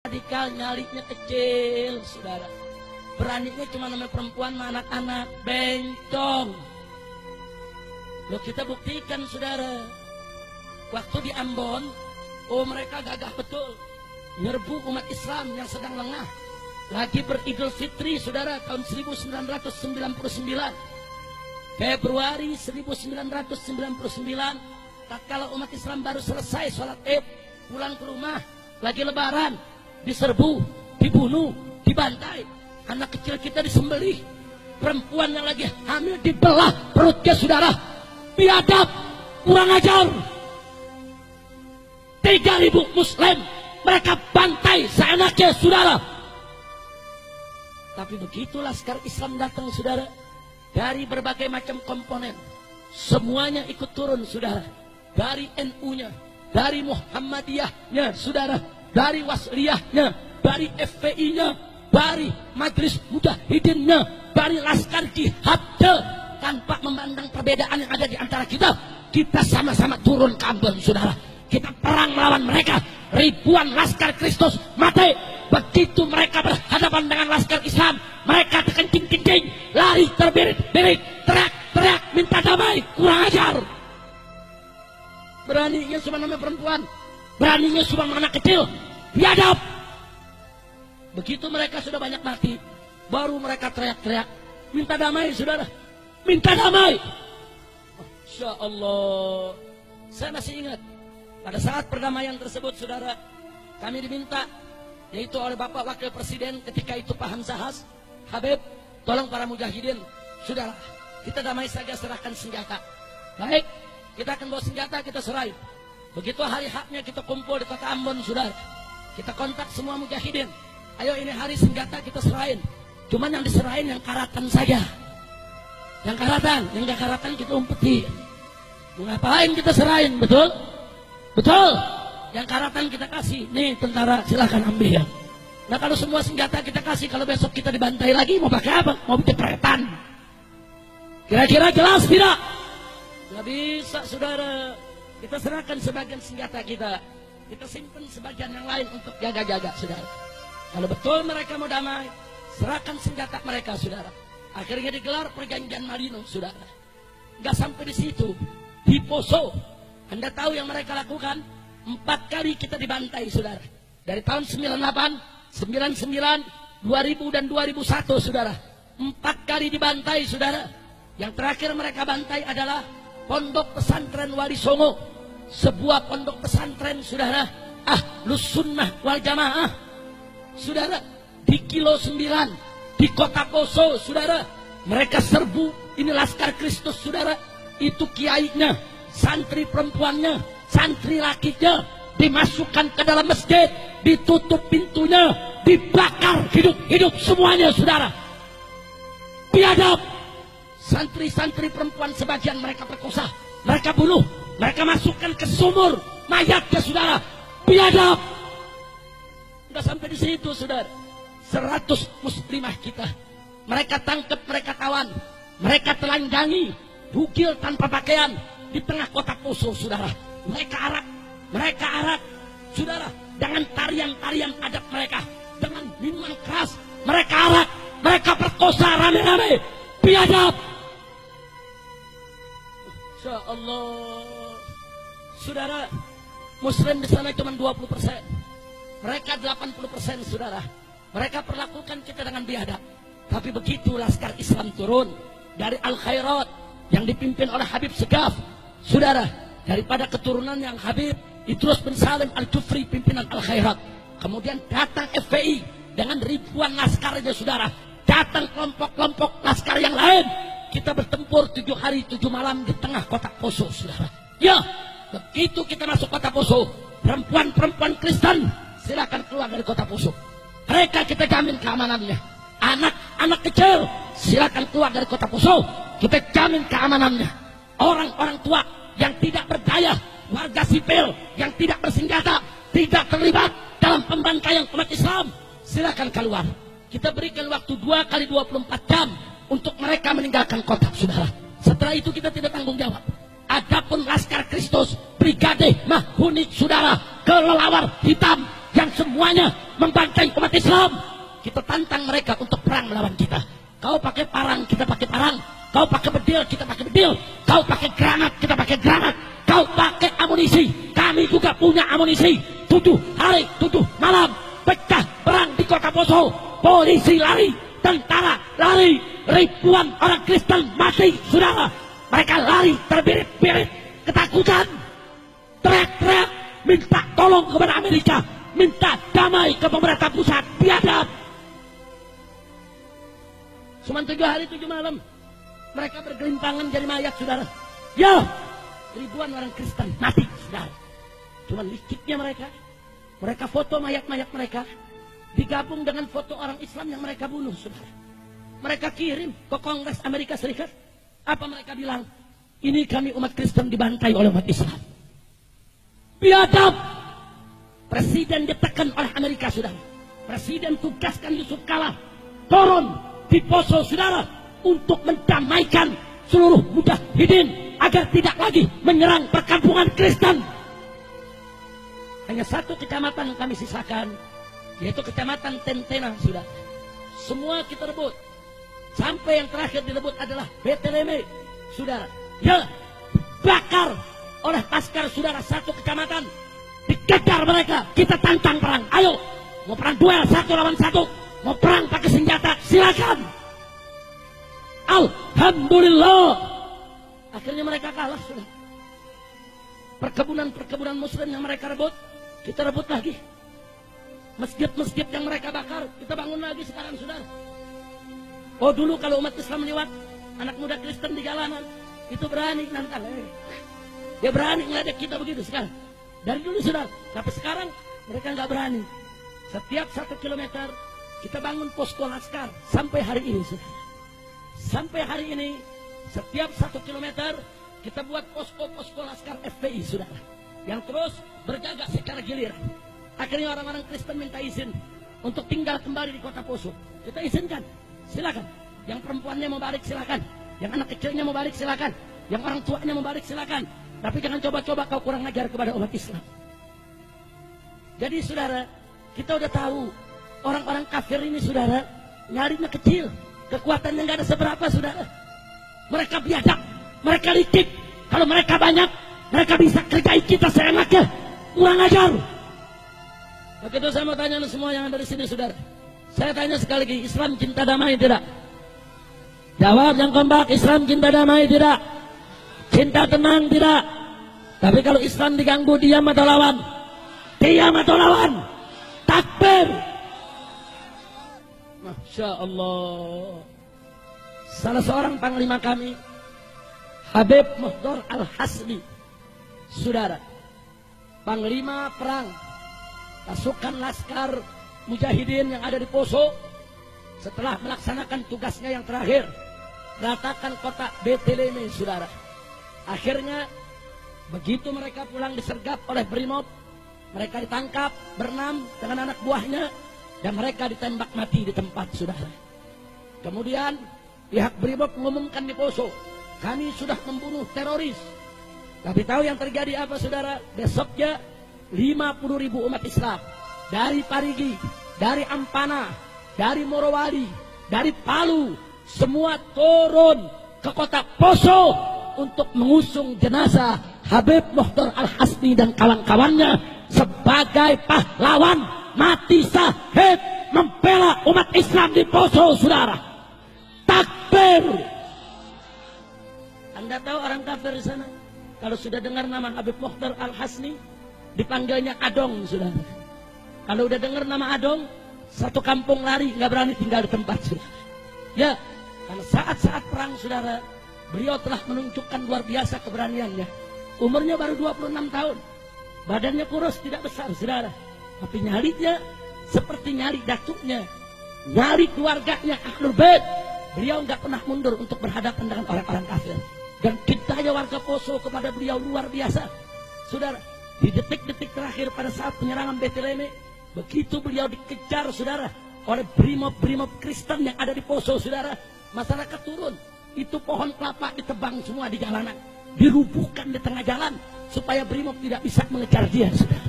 radikal, nyalinya kecil, saudara. Beraninya cuma namanya perempuan sama anak-anak, bencong. Loh, kita buktikan, saudara. Waktu di Ambon, oh mereka gagah betul. Nyerbu umat Islam yang sedang lengah. Lagi beridul fitri, saudara, tahun 1999. Februari 1999, tatkala umat Islam baru selesai sholat Id, pulang ke rumah, lagi lebaran, diserbu, dibunuh, dibantai. Anak kecil kita disembelih, perempuan yang lagi hamil dibelah perutnya, saudara. Biadab, kurang ajar. 3.000 muslim mereka bantai seenaknya, saudara. Tapi begitu laskar Islam datang, saudara, dari berbagai macam komponen, semuanya ikut turun, saudara. Dari NU-nya, dari Muhammadiyahnya, saudara, dari Wasliyahnya, dari FPI-nya, dari Majelis Mujahidinnya, dari Laskar Jihadnya, tanpa memandang perbedaan yang ada di antara kita. Kita sama-sama turun ke Ambon, saudara. Kita perang melawan mereka. Ribuan Laskar Kristus mati. Begitu mereka berhadapan dengan Laskar Islam, mereka terkencing-kencing, lari terbirit-birit, teriak-teriak, minta damai. Kurang ajar. Beraninya cuma namanya perempuan, beraninya cuma anak kecil. Biadab. Begitu mereka sudah banyak mati, baru mereka teriak-teriak, minta damai, saudara. Minta damai. Masya Allah. Saya masih ingat, pada saat perdamaian tersebut, saudara, kami diminta, yaitu oleh Bapak Wakil Presiden ketika itu Pak Hamzahas, Habib, tolong para mujahidin, saudara, kita damai saja, serahkan senjata. Baik, kita akan bawa senjata, kita serahin. Begitu hari haknya kita kumpul di kota Ambon, saudara. Kita kontak semua mujahidin. Ayo ini hari senjata kita serahin. Cuman yang diserahin yang karatan saja. Yang karatan, yang gak karatan kita umpetin. Ngapain kita serahin, betul? Betul. Yang karatan kita kasih. Nih tentara, silahkan ambil. Nah kalau semua senjata kita kasih, kalau besok kita dibantai lagi, mau pakai apa? Mau jepretan. Kira-kira jelas tidak? Gak bisa, saudara. Kita serahkan sebagian senjata kita. Kita simpan sebagian yang lain untuk jaga-jaga, saudara. Kalau betul mereka mau damai, serahkan senjata mereka, saudara. Akhirnya digelar perjanjian Marino, saudara. Gak sampai di situ. Di Poso, Anda tahu yang mereka lakukan? 4 kali kita dibantai, saudara. Dari tahun 98, 99, 2000 dan 2001, saudara. 4 kali dibantai, saudara. Yang terakhir mereka bantai adalah Pondok Pesantren Wali Songo. Sebuah pondok pesantren, saudara, Ahlus Sunnah wal Jamaah, saudara, di Kilo 9, di Kota Poso, saudara. Mereka serbu, ini Laskar Kristus, saudara. Itu kiainya, santri perempuannya, santri lakinya, dimasukkan ke dalam masjid, ditutup pintunya, dibakar hidup-hidup semuanya, saudara. Biadab. Santri-santri perempuan sebagian mereka perkosa, mereka bunuh, mereka masukkan ke sumur mayatnya, saudara. Biadab. Sudah sampai di situ, saudara. 100 muslimah kita mereka tangkap, mereka tawan, mereka telanjangi, bugil tanpa pakaian di tengah kota Poso, saudara. Mereka arak, saudara, dengan tarian-tarian adat mereka, dengan minuman keras, mereka arak, mereka perkosa rame-rame. Biadab. Insya Allah, saudara, muslim di sana cuma 20%, mereka 80%, saudara. Mereka perlakukan kita dengan biadab. Tapi begitu Laskar Islam turun dari Al-Khairat yang dipimpin oleh Habib Segaf, saudara, daripada keturunan yang Habib Idrus bin Salim Al-Jufri, pimpinan Al-Khairat. Kemudian datang FPI dengan ribuan laskarnya, saudara. Datang kelompok-kelompok laskar yang lain. Kita bertempur 7 hari 7 malam di tengah kota Poso, saudara. Ya, begitu kita masuk kota Poso, perempuan-perempuan Kristen silakan keluar dari kota Poso. Mereka kita jamin keamanannya. Anak-anak kecil silakan keluar dari kota Poso. Kita jamin keamanannya. Orang-orang tua yang tidak berdaya, warga sipil yang tidak bersenjata, tidak terlibat dalam pembantaian umat Islam, silakan keluar. Kita berikan waktu 2 kali 24 jam untuk mereka meninggalkan kota, saudara. Setelah itu kita tidak tanggung jawab. Adapun Laskar Kristus Brigade Mahunid, saudara, kelelawar hitam, yang semuanya membantai umat Islam. Kita tantang mereka untuk perang melawan kita. Kau pakai parang, kita pakai parang. Kau pakai bedil, kita pakai bedil. Kau pakai granat, kita pakai granat. Kau pakai amunisi, kami juga punya amunisi. 7 hari, 7 malam, pecah perang di kota Poso. Polisi lari, tentara lari, ribuan orang Kristen mati, saudara. Mereka lari terbirit-birit, ketakutan, teriak-teriak, minta tolong kepada Amerika, minta damai ke pemerintah pusat, biadab. Cuma 7 hari 7 malam, mereka bergelimpangan jadi mayat, saudara. Ya, ribuan orang Kristen mati, saudara. Cuma liciknya mereka foto mayat-mayat mereka, digabung dengan foto orang Islam yang mereka bunuh, saudara. Mereka kirim ke Kongres Amerika Serikat. Apa mereka bilang? Ini kami umat Kristen dibantai oleh umat Islam. Biadab. Presiden ditekan oleh Amerika, saudara. Presiden tugaskan Yusuf Kala turun di Poso, saudara, untuk mendamaikan seluruh mujahidin agar tidak lagi menyerang perkampungan Kristen. Hanya satu kecamatan kami sisakan, yaitu kecamatan Tentena, saudara. Semua kita rebut. Sampai yang terakhir direbut adalah Beteleme, saudara. Ya, bakar oleh Laskar, saudara, satu kecamatan. Dikejar mereka, kita tantang perang. Ayo, mau perang duel 1 lawan 1, mau perang pakai senjata, silakan. Alhamdulillah, akhirnya mereka kalah, saudara. Perkebunan Muslim yang mereka rebut, kita rebut lagi. Masjid-masjid yang mereka bakar, kita bangun lagi sekarang, saudara. Oh, dulu kalau umat Islam lewat, anak muda Kristen di jalanan, itu berani nantang. Dia berani ngeledek kita begitu sekarang. Dari dulu, saudara. Tapi sekarang mereka nggak berani. Setiap 1 kilometer kita bangun posko Laskar sampai hari ini, saudara. Sampai hari ini, setiap 1 kilometer kita buat posko-posko Laskar FPI, saudara, yang terus berjaga secara giliran. Akhirnya orang-orang Kristen minta izin untuk tinggal kembali di kota Poso. Kita izinkan, silakan. Yang perempuannya mau balik, silakan. Yang anak kecilnya mau balik, silakan. Yang orang tuanya mau balik, silakan. Tapi jangan coba-coba kau kurang ajar kepada umat Islam. Jadi, saudara, kita udah tahu orang-orang kafir ini, saudara, nyarinya kecil, kekuatannya nggak ada seberapa, saudara. Mereka biadab, mereka licik. Kalau mereka banyak, mereka bisa kerjain kita seenaknya. Kurang ajar. Begitu saya mau tanya semua yang ada di sini, saudara. Saya tanya sekali lagi, Islam cinta damai tidak? Jawab yang kompak, Islam cinta damai tidak? Cinta tenang tidak? Tapi kalau Islam diganggu, diam atau lawan? Diam atau lawan? Takbir. Masya Allah. Salah seorang panglima kami, Habib Muhdar Al-Hasbi, saudara, panglima perang pasukan Laskar Mujahidin yang ada di Poso, setelah melaksanakan tugasnya yang terakhir, ratakan kota Beteleme, saudara. Akhirnya begitu mereka pulang disergap oleh Brimob, mereka ditangkap berenam dengan anak buahnya dan mereka ditembak mati di tempat, saudara. Kemudian pihak Brimob mengumumkan di Poso, kami sudah membunuh teroris. Tapi tahu yang terjadi apa, saudara? Besoknya 50.000 umat Islam dari Parigi, dari Ampana, dari Morowali, dari Palu, semua turun ke kota Poso untuk mengusung jenazah Habib Muhdar Al-Hasbi dan kawan-kawannya sebagai pahlawan mati syahid membela umat Islam di Poso, saudara. Takbir. Anda tahu orang kafir di sana, kalau sudah dengar nama Habib Muhdar Al-Hasbi, dipanggilnya Adong, saudara. Kalau udah dengar nama Adong, satu kampung lari, nggak berani tinggal di tempat, saudara. Ya, karena saat-saat perang, saudara, beliau telah menunjukkan luar biasa keberaniannya. Umurnya baru 26 tahun, badannya kurus, tidak besar, saudara. Tapi nyalinya seperti nyali datuknya, nyali keluarganya Ahlul Bait. Beliau nggak pernah mundur untuk berhadapan dengan orang-orang kafir. Dan cintanya warga Poso kepada beliau luar biasa, saudara. Di detik-detik terakhir pada saat penyerangan Beteleme, begitu beliau dikejar, saudara, oleh brimob-brimob Kristen yang ada di Poso, saudara, masyarakat turun. Itu pohon kelapa ditebang semua di jalanan, dirubuhkan di tengah jalan supaya brimob tidak bisa mengejar dia, saudara.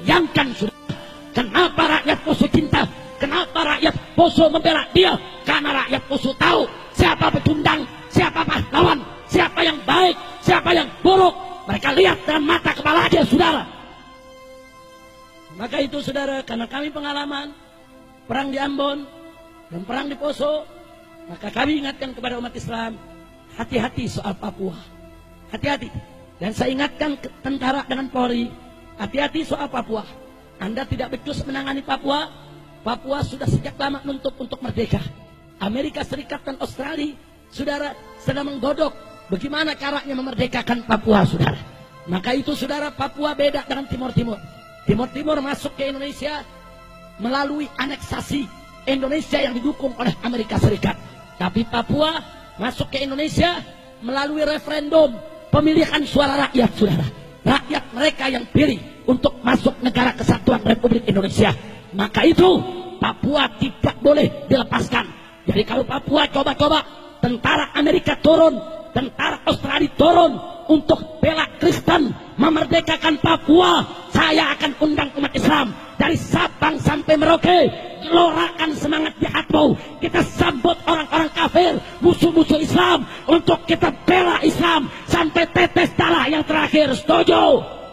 Bayangkan sudah, kenapa rakyat Poso cinta, kenapa rakyat Poso membela dia? Karena rakyat Poso tahu siapa pecundang, siapa pahlawan, siapa yang baik, siapa yang buruk. Mereka lihat dalam mata kepala dia, saudara. Maka itu saudara, karena kami pengalaman perang di Ambon dan perang di Poso, maka kami ingatkan kepada umat Islam, hati-hati soal Papua. Hati-hati. Dan saya ingatkan ke tentara dengan Polri, hati-hati soal Papua. Anda tidak becus menangani Papua. Papua sudah sejak lama nuntut untuk merdeka. Amerika Serikat dan Australia, saudara, sedang menggodok bagaimana caranya memerdekakan Papua, saudara. Maka itu saudara, Papua beda dengan Timur Timur. Timur Timur masuk ke Indonesia melalui aneksasi Indonesia yang didukung oleh Amerika Serikat. Tapi Papua masuk ke Indonesia melalui referendum pemilihan suara rakyat, saudara. Rakyat mereka yang pilih untuk masuk negara kesatuan Republik Indonesia. Maka itu Papua tidak boleh dilepaskan. Jadi kalau Papua coba-coba tentara Amerika turun, tentara Australia turun untuk bela Kristen, memerdekakan Papua, saya akan undang umat Islam dari Sabang sampai Merauke, gelorakan semangat jihadmu. Kita sambut orang-orang kafir, musuh-musuh Islam, untuk kita bela Islam sampai tetes darah yang terakhir. Setuju?